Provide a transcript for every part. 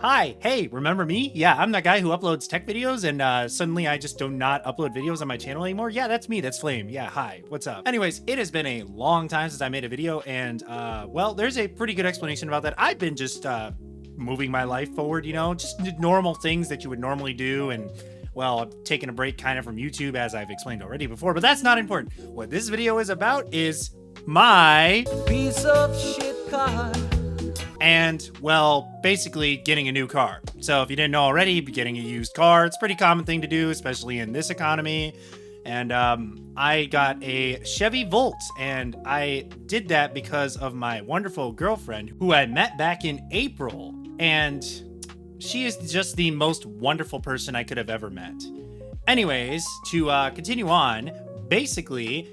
Hi, hey, remember me? Yeah, I'm that guy who uploads tech videos and suddenly I just do not upload videos on my channel anymore. Yeah, that's me, that's Flame. Yeah, hi, what's up? Anyways, it has been a long time since I made a video and well, there's a pretty good explanation about that. I've been just moving my life forward, you know, just normal things that you would normally do, and well, I'm taking a break kind of from YouTube as I've explained already before, but that's not important. What this video is about is my piece of shit car. And, well, basically getting a new car. So if you didn't know already, getting a used car, it's a pretty common thing to do, especially in this economy. And I got a Chevy Volt, and I did that because of my wonderful girlfriend who I met back in April. And she is just the most wonderful person I could have ever met. Anyways, to continue on, basically,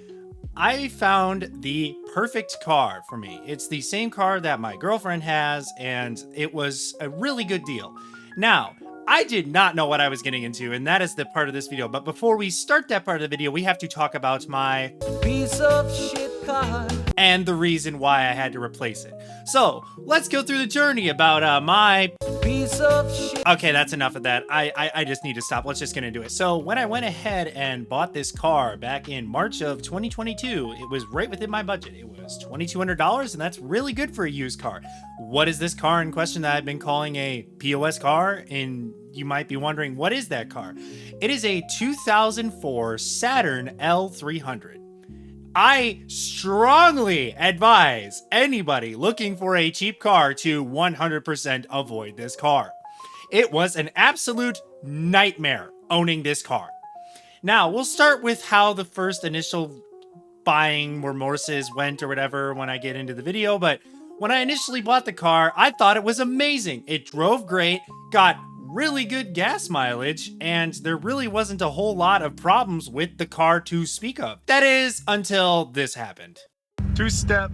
I found the perfect car for me. It's the same car that my girlfriend has, and it was a really good deal. Now, I did not know what I was getting into, and that is the part of this video. But before we start that part of the video, we have to talk about my piece of shit car and the reason why I had to replace it. So, let's go through the journey about my piece of shit. Okay, that's enough of that. I just need to stop. Let's just get into it. So when I went ahead and bought this car back in March of 2022, it was right within my budget. It was $2,200, and that's really good for a used car. What is this car in question that I've been calling a POS car? And you might be wondering, what is that car? It is a 2004 Saturn L300. I strongly advise anybody looking for a cheap car to 100% avoid this car. It was an absolute nightmare owning this car. Now, we'll start with how the first initial buying remorses went or whatever when I get into the video, but when I initially bought the car, I thought it was amazing. It drove great, got really good gas mileage, and there really wasn't a whole lot of problems with the car to speak of. That is, until this happened. Two-step.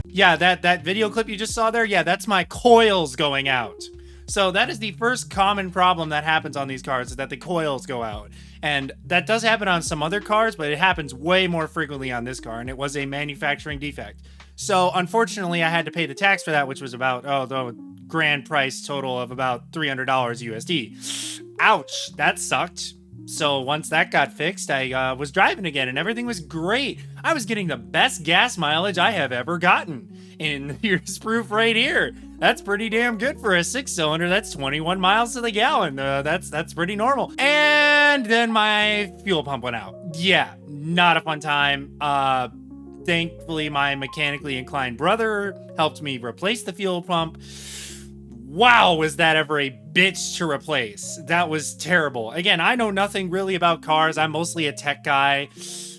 Yeah, that video clip you just saw there, yeah, that's my coils going out. So that is the first common problem that happens on these cars, is that the coils go out. And that does happen on some other cars, but it happens way more frequently on this car, and it was a manufacturing defect. So unfortunately, I had to pay the tax for that, which was about, the grand price total of about $300 USD. Ouch, that sucked. So once that got fixed, I was driving again, and everything was great. I was getting the best gas mileage I have ever gotten. And here's proof right here. That's pretty damn good for a 6-cylinder. That's 21 miles to the gallon. That's pretty normal. And then my fuel pump went out. Yeah, not a fun time. Thankfully, my mechanically inclined brother helped me replace the fuel pump. Wow, was that ever a bitch to replace. That was terrible. Again, I know nothing really about cars. I'm mostly a tech guy.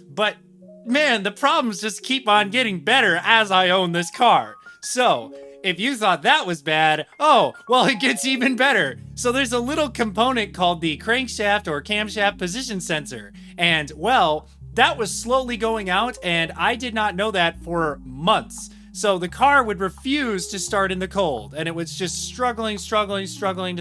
But man, the problems just keep on getting better as I own this car. So, if you thought that was bad, oh, well, it gets even better. So there's a little component called the crankshaft or camshaft position sensor. And, well, that was slowly going out, and I did not know that for months. So the car would refuse to start in the cold, and it was just struggling to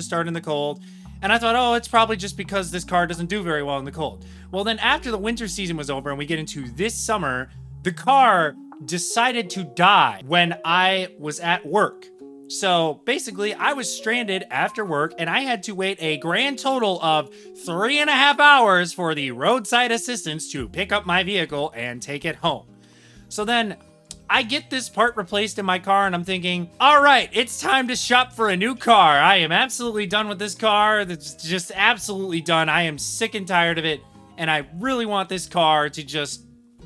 start in the cold. And I thought, oh, it's probably just because this car doesn't do very well in the cold. Well, then after the winter season was over and we get into this summer, the car decided to die when I was at work. So basically, I was stranded after work, and I had to wait a grand total of 3.5 hours for the roadside assistance to pick up my vehicle and take it home. So then I get this part replaced in my car, and I'm thinking, all right, it's time to shop for a new car. I am absolutely done with this car. It's just absolutely done. I am sick and tired of it, and I really want this car to just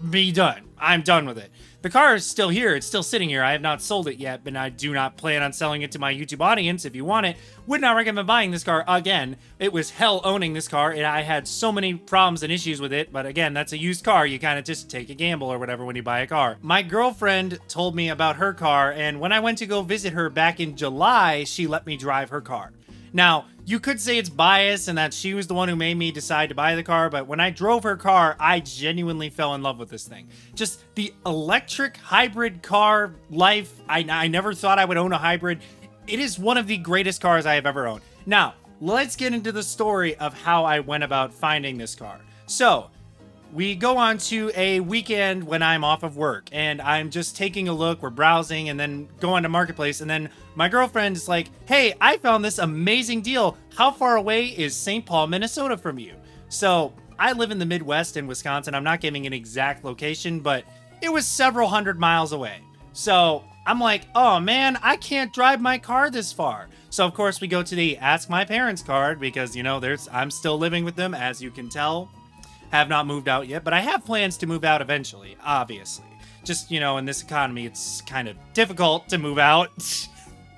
be done. I'm done with it. The car is still here. It's still sitting here. I have not sold it yet, but I do not plan on selling it to my YouTube audience. If you want it, would not recommend buying this car again. It was hell owning this car, and I had so many problems and issues with it. But again, that's a used car. You kind of just take a gamble or whatever when you buy a car. My girlfriend told me about her car, and when I went to go visit her back in July, she let me drive her car. Now, you could say it's bias and that she was the one who made me decide to buy the car, but when I drove her car, I genuinely fell in love with this thing. Just the electric hybrid car life, I never thought I would own a hybrid. It is one of the greatest cars I have ever owned. Now, let's get into the story of how I went about finding this car. So, we go on to a weekend when I'm off of work and I'm just taking a look, we're browsing and then go on to Marketplace. And then my girlfriend is like, hey, I found this amazing deal. How far away is St. Paul, Minnesota from you? So I live in the Midwest in Wisconsin. I'm not giving an exact location, but it was several hundred miles away. So I'm like, oh man, I can't drive my car this far. So of course we go to the Ask My Parents card because, you know, I'm still living with them, as you can tell. Have not moved out yet, but I have plans to move out eventually, obviously. Just, you know, in this economy, it's kind of difficult to move out.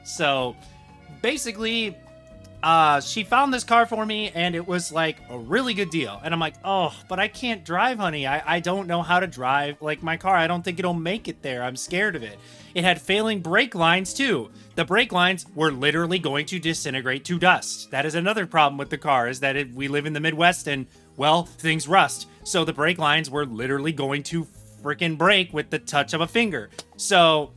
So basically, she found this car for me and it was like a really good deal. And I'm like, oh, but I can't drive, honey. I don't know how to drive like my car. I don't think it'll make it there. I'm scared of it. It had failing brake lines too. The brake lines were literally going to disintegrate to dust. That is another problem with the car, is that we live in the Midwest and, well, things rust. So the brake lines were literally going to freaking break with the touch of a finger. So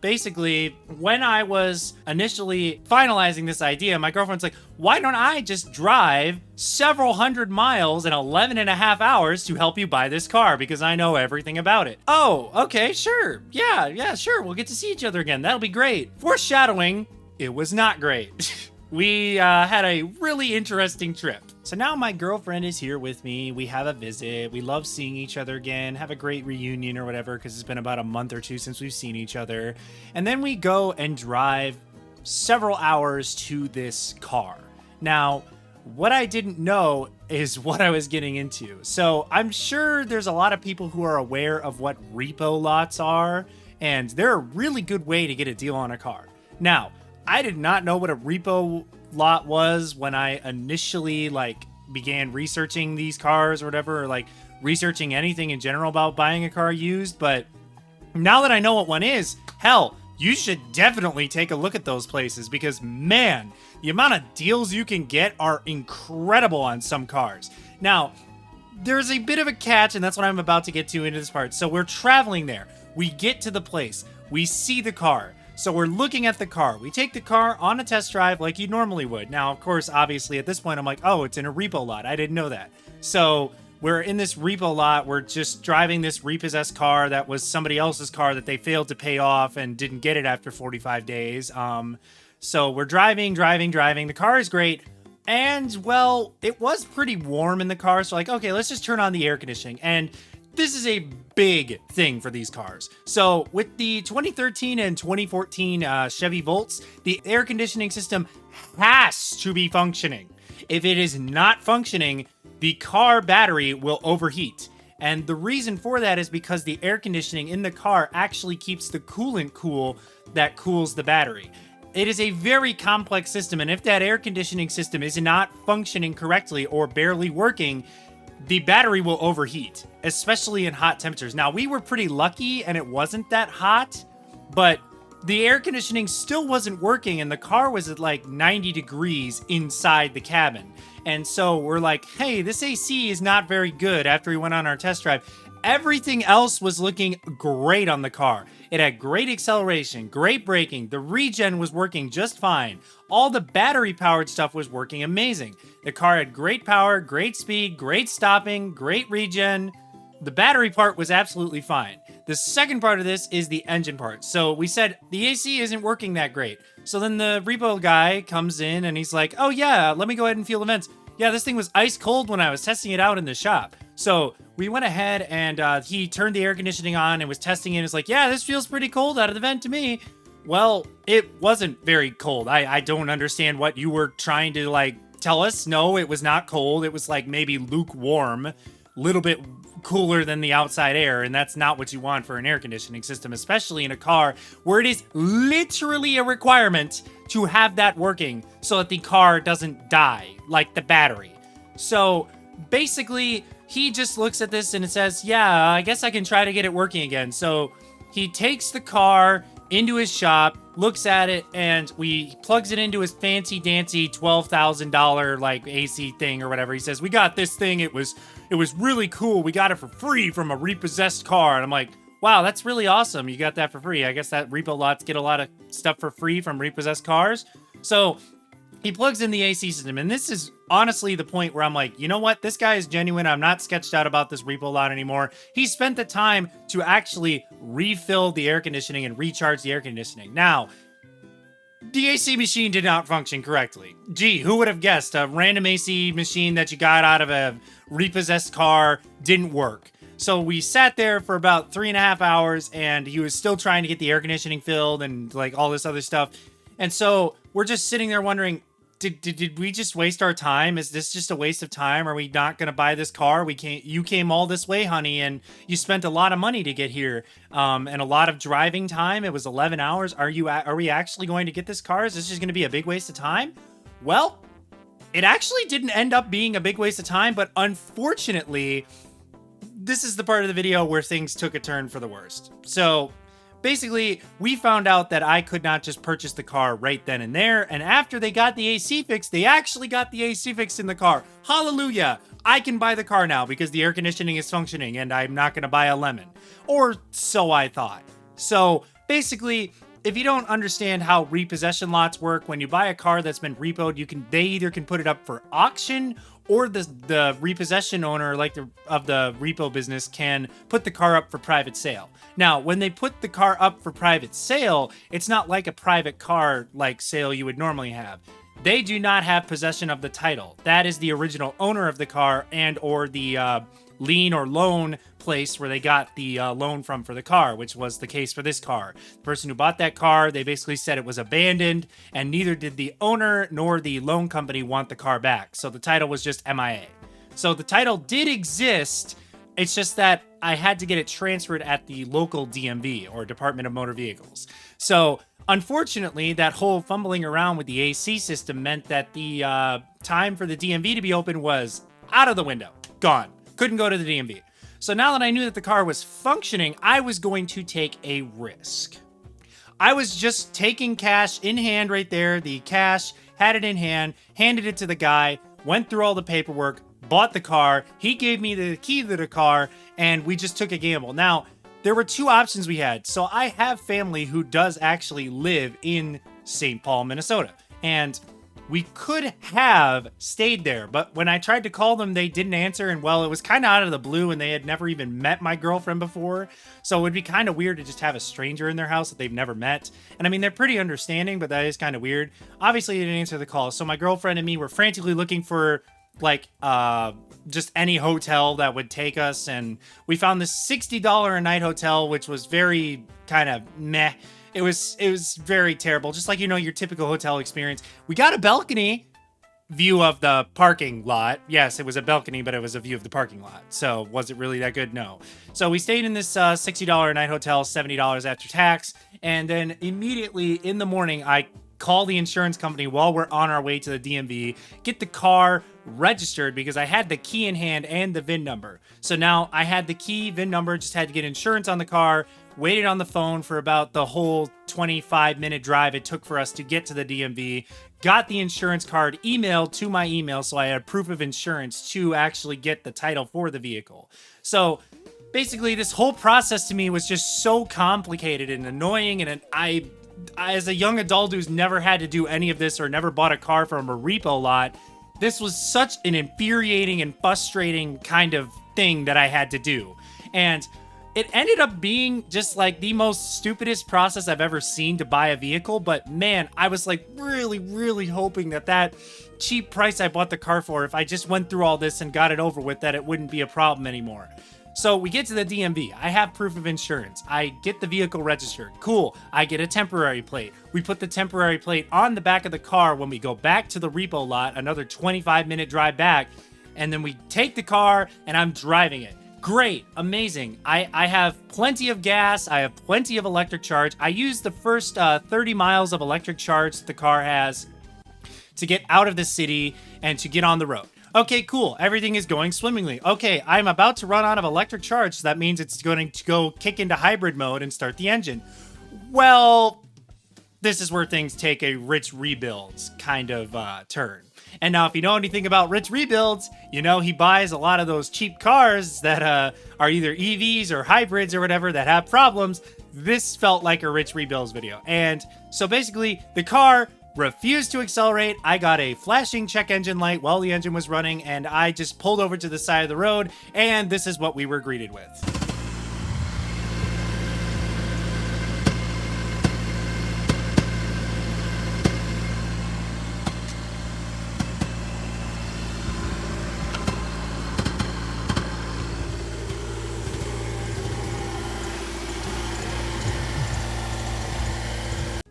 basically, when I was initially finalizing this idea, my girlfriend's like, why don't I just drive several hundred miles in 11 and a half hours to help you buy this car, because I know everything about it. Oh, okay, sure. Yeah, sure. We'll get to see each other again. That'll be great. Foreshadowing, it was not great. We had a really interesting trip. So now my girlfriend is here with me. We have a visit. We love seeing each other again, have a great reunion or whatever, because it's been about a month or two since we've seen each other. And then we go and drive several hours to this car. Now, what I didn't know is what I was getting into. So I'm sure there's a lot of people who are aware of what repo lots are, and they're a really good way to get a deal on a car. Now, I did not know what a repo lot was when I initially began researching these cars or whatever, or researching anything in general about buying a car used. But now that I know what one is, hell, you should definitely take a look at those places, because man, the amount of deals you can get are incredible on some cars. Now, there's a bit of a catch, and that's what I'm about to get to into this part. So we're traveling there. We get to the place. We see the car. So we're looking at the car. We take the car on a test drive like you normally would. Now, of course, obviously, at this point, I'm like, oh, it's in a repo lot. I didn't know that. So we're in this repo lot. We're just driving this repossessed car that was somebody else's car that they failed to pay off and didn't get it after 45 days. So we're driving. The car is great. And, well, it was pretty warm in the car. So okay, let's just turn on the air conditioning. And this is a big thing for these cars. So with the 2013 and 2014 Chevy Volts, the air conditioning system has to be functioning. If it is not functioning, the car battery will overheat. And the reason for that is because the air conditioning in the car actually keeps the coolant cool that cools the battery. It is a very complex system, and if that air conditioning system is not functioning correctly or barely working, the battery will overheat, especially in hot temperatures. Now, we were pretty lucky and it wasn't that hot, but the air conditioning still wasn't working and the car was at 90 degrees inside the cabin. And so we're like, hey, this AC is not very good after we went on our test drive. Everything else was looking great on the car. It had great acceleration, great braking. The regen was working just fine. All the battery-powered stuff was working amazing. The car had great power, great speed, great stopping, great regen. The battery part was absolutely fine. The second part of this is the engine part. So we said the AC isn't working that great. So then the repo guy comes in and he's like, oh yeah, let me go ahead and feel the vents. Yeah, this thing was ice cold when I was testing it out in the shop. So we went ahead and he turned the air conditioning on and was testing it. It's like, yeah, this feels pretty cold out of the vent to me. Well, it wasn't very cold. I don't understand what you were trying to tell us. No, it was not cold. It was maybe lukewarm, little bit cooler than the outside air, and that's not what you want for an air conditioning system, especially in a car where it is literally a requirement to have that working so that the car doesn't die, like the battery. So basically, he just looks at this and it says, yeah, I guess I can try to get it working again. So he takes the car into his shop, looks at it, and he plugs it into his fancy dancy $12,000 AC thing or whatever. He says, we got this thing. It was really cool. We got it for free from a repossessed car. And I'm like, wow, that's really awesome. You got that for free. I guess that repo lots get a lot of stuff for free from repossessed cars. So He plugs in the AC system, and this is honestly the point where I'm like, you know what? This guy is genuine. I'm not sketched out about this repo lot anymore. He spent the time to actually refill the air conditioning and recharge the air conditioning. Now, the AC machine did not function correctly. Gee, who would have guessed a random AC machine that you got out of a repossessed car didn't work? So we sat there for about 3.5 hours, and he was still trying to get the air conditioning filled and like all this other stuff. And so we're just sitting there wondering, did we just waste our time? Is this just a waste of time? Are we not going to buy this car? You came all this way, honey, and you spent a lot of money to get here, and a lot of driving time. It was 11 hours. Are we actually going to get this car? Is this just going to be a big waste of time? Well, it actually didn't end up being a big waste of time, but unfortunately, this is the part of the video where things took a turn for the worst. So basically, we found out that I could not just purchase the car right then and there, and after they got the AC fixed, they actually got the AC fixed in the car. Hallelujah! I can buy the car now because the air conditioning is functioning, and I'm not going to buy a lemon. Or so I thought. So basically, if you don't understand how repossession lots work, when you buy a car that's been repoed, they either can put it up for auction, or the repossession owner, of the repo business, can put the car up for private sale. Now, when they put the car up for private sale, it's not like a private car like sale you would normally have. They do not have possession of the title. That is the original owner of the car and or the lien or loan place where they got the loan from for the car, which was the case for this car. The person who bought that car, they basically said it was abandoned, and neither did the owner nor the loan company want the car back. So the title was just MIA. So the title did exist. It's just that I had to get it transferred at the local DMV, or Department of Motor Vehicles. So unfortunately, that whole fumbling around with the AC system meant that the time for the DMV to be open was out of the window. Gone. Couldn't go to the DMV. So now that I knew that the car was functioning, I was going to take a risk. I was just taking cash in hand right there. The cash, had it in hand, handed it to the guy, went through all the paperwork, bought the car. He gave me the key to the car, and we just took a gamble. Now, there were two options we had. So I have family who does actually live in St. Paul, Minnesota. And we could have stayed there, but when I tried to call them, they didn't answer, and well, it was kind of out of the blue, and they had never even met my girlfriend before, so it would be kind of weird to just have a stranger in their house that they've never met. And I mean, they're pretty understanding, but that is kind of weird. Obviously, they didn't answer the call, so my girlfriend and me were frantically looking for just any hotel that would take us, and we found this $60 a night hotel, which was very kind of meh. It was very terrible, just like, your typical hotel experience. We got a balcony view of the parking lot. Yes, it was a balcony, but it was a view of the parking lot. So was it really that good? No. So we stayed in this $60 a night hotel, $70 after tax, and then immediately in the morning, I call the insurance company while we're on our way to the DMV, get the car registered because I had the key in hand and the VIN number. So now I had the key, VIN number, just had to get insurance on the car, waited on the phone for about the whole 25-minute drive it took for us to get to the DMV, got the insurance card emailed to my email so I had proof of insurance to actually get the title for the vehicle. So basically, this whole process to me was just so complicated and annoying, and I as a young adult who's never had to do any of this or never bought a car from a repo lot, this was such an infuriating and frustrating kind of thing that I had to do. And it ended up being just like the most stupidest process I've ever seen to buy a vehicle. But man, I was like really, really hoping that cheap price I bought the car for, if I just went through all this and got it over with, that it wouldn't be a problem anymore. So we get to the DMV. I have proof of insurance. I get the vehicle registered. Cool. I get a temporary plate. We put the temporary plate on the back of the car when we go back to the repo lot, another 25-minute drive back, and then we take the car and I'm driving it. Great. Amazing. I have plenty of gas. I have plenty of electric charge. I use the first 30 miles of electric charge that the car has to get out of the city and to get on the road. Okay, cool. Everything is going swimmingly. Okay, I'm about to run out of electric charge, so that means it's going to go kick into hybrid mode and start the engine. Well, this is where things take a Rich Rebuilds kind of turn. And now, if you know anything about Rich Rebuilds, you know he buys a lot of those cheap cars that are either EVs or hybrids or whatever that have problems. This felt like a Rich Rebuilds video. And so basically, the car refused to accelerate. I got a flashing check engine light while the engine was running, and I just pulled over to the side of the road, and this is what we were greeted with.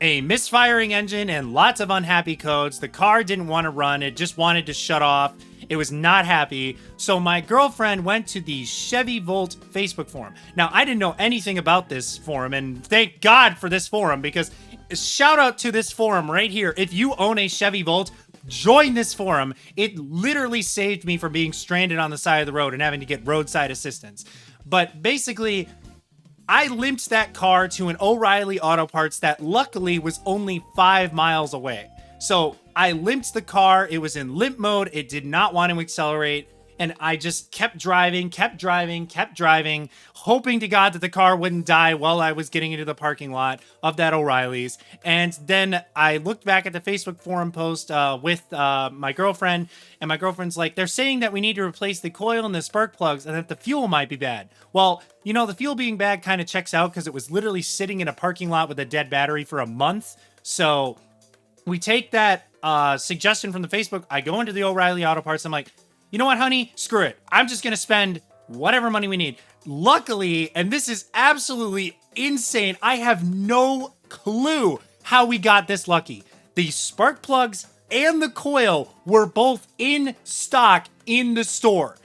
A misfiring engine and lots of unhappy codes. The car didn't want to run. It just wanted to shut off. It was not happy. So my girlfriend went to the Chevy Volt Facebook forum. Now, I didn't know anything about this forum, and thank God for this forum, because shout out to this forum right here. If you own a Chevy Volt, join this forum. It literally saved me from being stranded on the side of the road and having to get roadside assistance. But basically, I limped that car to an O'Reilly Auto Parts that luckily was only 5 miles away. So I limped the car. It was in limp mode. It did not want to accelerate. And I just kept driving, hoping to God that the car wouldn't die while I was getting into the parking lot of that O'Reilly's. And then I looked back at the Facebook forum post with my girlfriend, and my girlfriend's like, they're saying that we need to replace the coil and the spark plugs and that the fuel might be bad. Well, you know, the fuel being bad kind of checks out because it was literally sitting in a parking lot with a dead battery for a month. So we take that suggestion from the Facebook. I go into the O'Reilly Auto Parts. I'm like, you know what, honey? Screw it. I'm just going to spend whatever money we need. Luckily, and this is absolutely insane, I have no clue how we got this lucky. The spark plugs and the coil were both in stock in the store.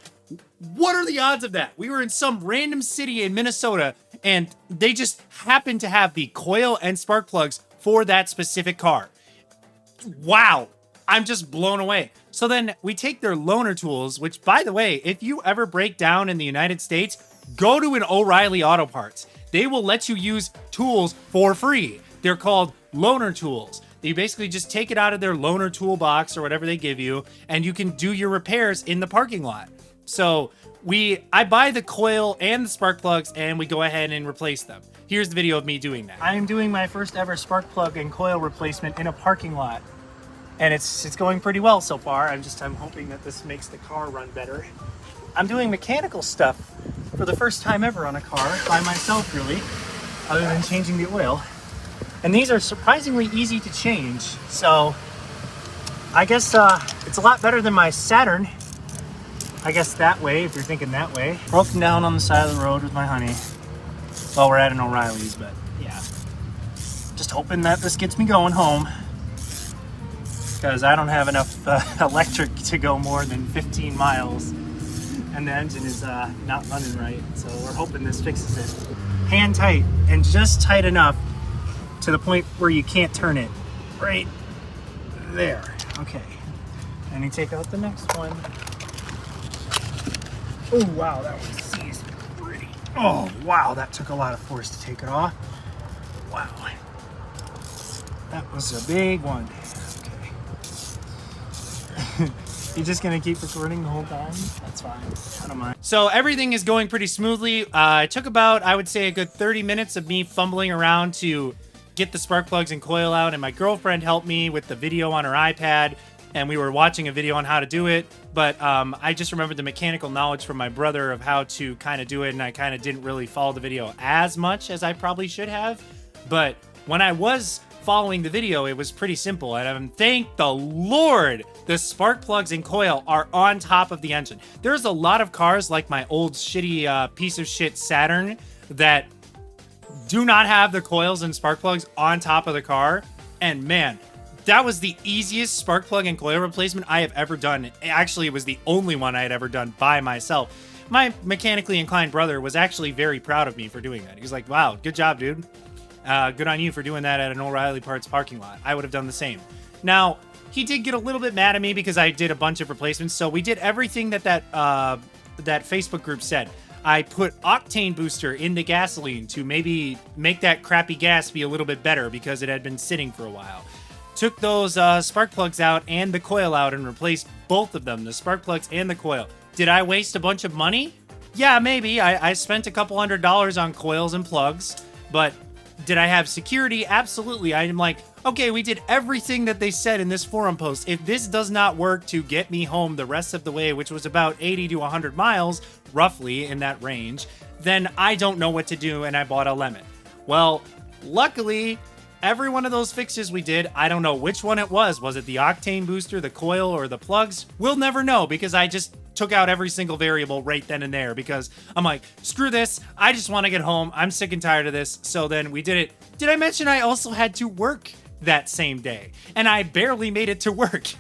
What are the odds of that? We were in some random city in Minnesota, and they just happened to have the coil and spark plugs for that specific car. Wow. I'm just blown away. So then we take their loaner tools, which, by the way, if you ever break down in the United States, go to an O'Reilly Auto Parts. They will let you use tools for free. They're called loaner tools. You basically just take it out of their loaner toolbox or whatever they give you, and you can do your repairs in the parking lot. So I buy the coil and the spark plugs, and we go ahead and replace them. Here's the video of me doing that. I am doing my first ever spark plug and coil replacement in a parking lot. And it's going pretty well so far. I'm hoping that this makes the car run better. I'm doing mechanical stuff for the first time ever on a car by myself, really, other than changing the oil. And these are surprisingly easy to change. So I guess it's a lot better than my Saturn. I guess that way, if you're thinking that way. Broken down on the side of the road with my honey. Well, we're at an O'Reilly's, but yeah. Just hoping that this gets me going home, because I don't have enough electric to go more than 15 miles, and the engine is not running right, so we're hoping this fixes it. Hand tight, and just tight enough to the point where you can't turn it. Right there. Okay. And you take out the next one. Oh, wow, that one seized pretty. Oh, wow, that took a lot of force to take it off. Wow. That was a big one. You're just gonna keep recording the whole time? That's fine. I don't mind. So everything is going pretty smoothly. It took about, I would say, a good 30 minutes of me fumbling around to get the spark plugs and coil out, and my girlfriend helped me with the video on her iPad, and we were watching a video on how to do it. But I just remembered the mechanical knowledge from my brother of how to kind of do it, and I kind of didn't really follow the video as much as I probably should have. But when I was following the video, it was pretty simple, and thank the Lord the spark plugs and coil are on top of the engine. There's a lot of cars like my old shitty piece of shit Saturn that do not have the coils and spark plugs on top of the car, and man, that was the easiest spark plug and coil replacement I have ever done. Actually, it was the only one I had ever done by myself. My mechanically inclined brother was actually very proud of me for doing that. He was like, wow, good job, dude. Good on you for doing that at an O'Reilly Parts parking lot. I would have done the same. Now, he did get a little bit mad at me because I did a bunch of replacements. So we did everything that Facebook group said. I put octane booster in the gasoline to maybe make that crappy gas be a little bit better because it had been sitting for a while. Took those spark plugs out and the coil out and replaced both of them, the spark plugs and the coil. Did I waste a bunch of money? Yeah, maybe. I spent a couple $100s on coils and plugs, but Did I have security? Absolutely. I'm like, okay, we did everything that they said in this forum post. If this does not work to get me home the rest of the way, which was about 80 to 100 miles, roughly in that range, then I don't know what to do, and I bought a lemon. Well, luckily, every one of those fixes we did, I don't know which one it was. Was it the octane booster, the coil, or the plugs? We'll never know because I just took out every single variable right then and there because I'm like, screw this. I just want to get home. I'm sick and tired of this. So then we did it. Did I mention I also had to work that same day? And I barely made it to work.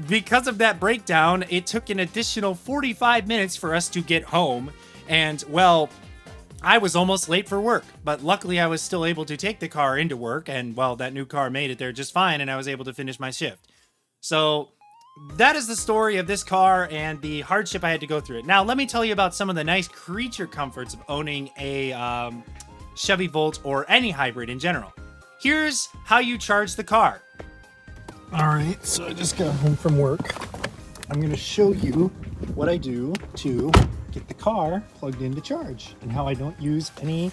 Because of that breakdown, it took an additional 45 minutes for us to get home. And, well, I was almost late for work, but luckily I was still able to take the car into work, and, well, that new car made it there just fine, and I was able to finish my shift. So that is the story of this car and the hardship I had to go through it. Now, let me tell you about some of the nice creature comforts of owning a Chevy Volt or any hybrid in general. Here's how you charge the car. All right, so I just got home from work. I'm going to show you what I do to get the car plugged in to charge and how I don't use any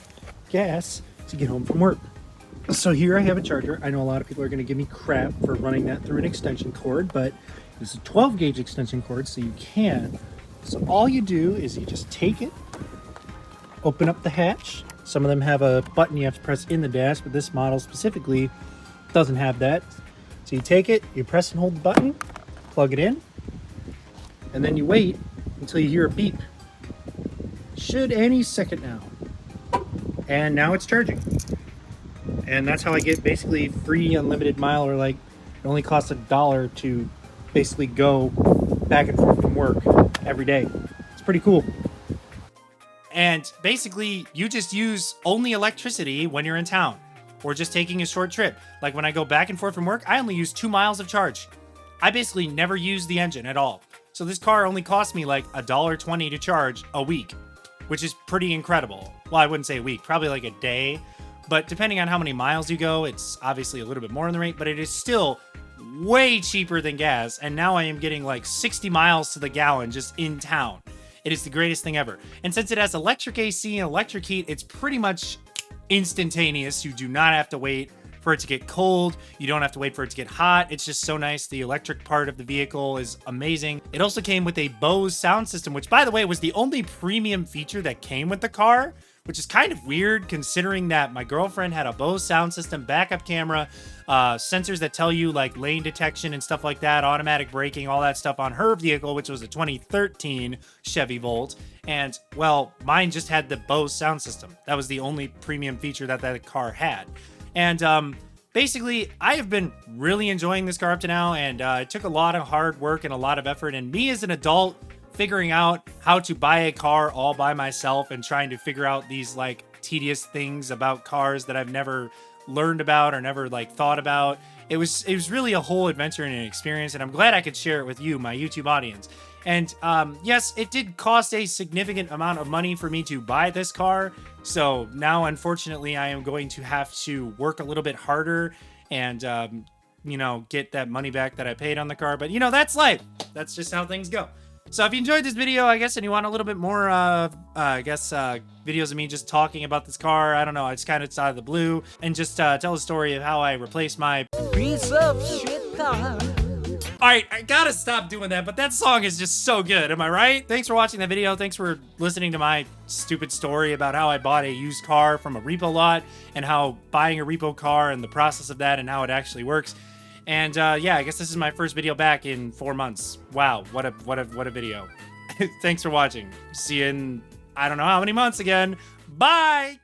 gas to get home from work. So here I have a charger. I know a lot of people are going to give me crap for running that through an extension cord, but this is a 12 gauge extension cord, so you can. So all you do is you just take it, open up the hatch. Some of them have a button you have to press in the dash, but this model specifically doesn't have that. So you take it, you press and hold the button, plug it in, and then you wait until you hear a beep. Should any second now. And now it's charging. And that's how I get basically free unlimited mile, or like it only costs $1 to basically go back and forth from work every day. It's pretty cool. And basically, you just use only electricity when you're in town or just taking a short trip. Like when I go back and forth from work, I only use 2 miles of charge. I basically never use the engine at all. So this car only cost me like $1.20 to charge a week, which is pretty incredible. Well, I wouldn't say a week, probably like a day. But depending on how many miles you go, it's obviously a little bit more in the rate, but it is still way cheaper than gas. And now I am getting like 60 miles to the gallon just in town. It is the greatest thing ever. And since it has electric AC and electric heat, it's pretty much instantaneous. You do not have to wait for it to get cold. You don't have to wait for it to get hot. It's just so nice. The electric part of the vehicle is amazing. It also came with a Bose sound system, which, by the way, was the only premium feature that came with the car, which is kind of weird considering that my girlfriend had a Bose sound system, backup camera, sensors that tell you like lane detection and stuff like that, automatic braking, all that stuff on her vehicle, which was a 2013 Chevy Volt. And, well, mine just had the Bose sound system. That was the only premium feature that that car had. And basically, I have been really enjoying this car up to now, and it took a lot of hard work and a lot of effort. And me as an adult figuring out how to buy a car all by myself and trying to figure out these like tedious things about cars that I've never learned about or never like thought about. It was really a whole adventure and an experience, and I'm glad I could share it with you, my YouTube audience. And yes, it did cost a significant amount of money for me to buy this car. So now, unfortunately, I am going to have to work a little bit harder and, you know, get that money back that I paid on the car. But, you know, that's life. That's just how things go. So if you enjoyed this video, I guess, and you want a little bit more, videos of me just talking about this car, I don't know, it's kind of out of the blue, and just tell the story of how I replaced my Piece of shit car. All right, I gotta stop doing that, but that song is just so good, am I right? Thanks for watching the video. Thanks for listening to my stupid story about how I bought a used car from a repo lot and how buying a repo car and the process of that and how it actually works. And yeah, I guess this is my first video back in 4 months. Wow, what a video. Thanks for watching. See you in I don't know how many months again. Bye!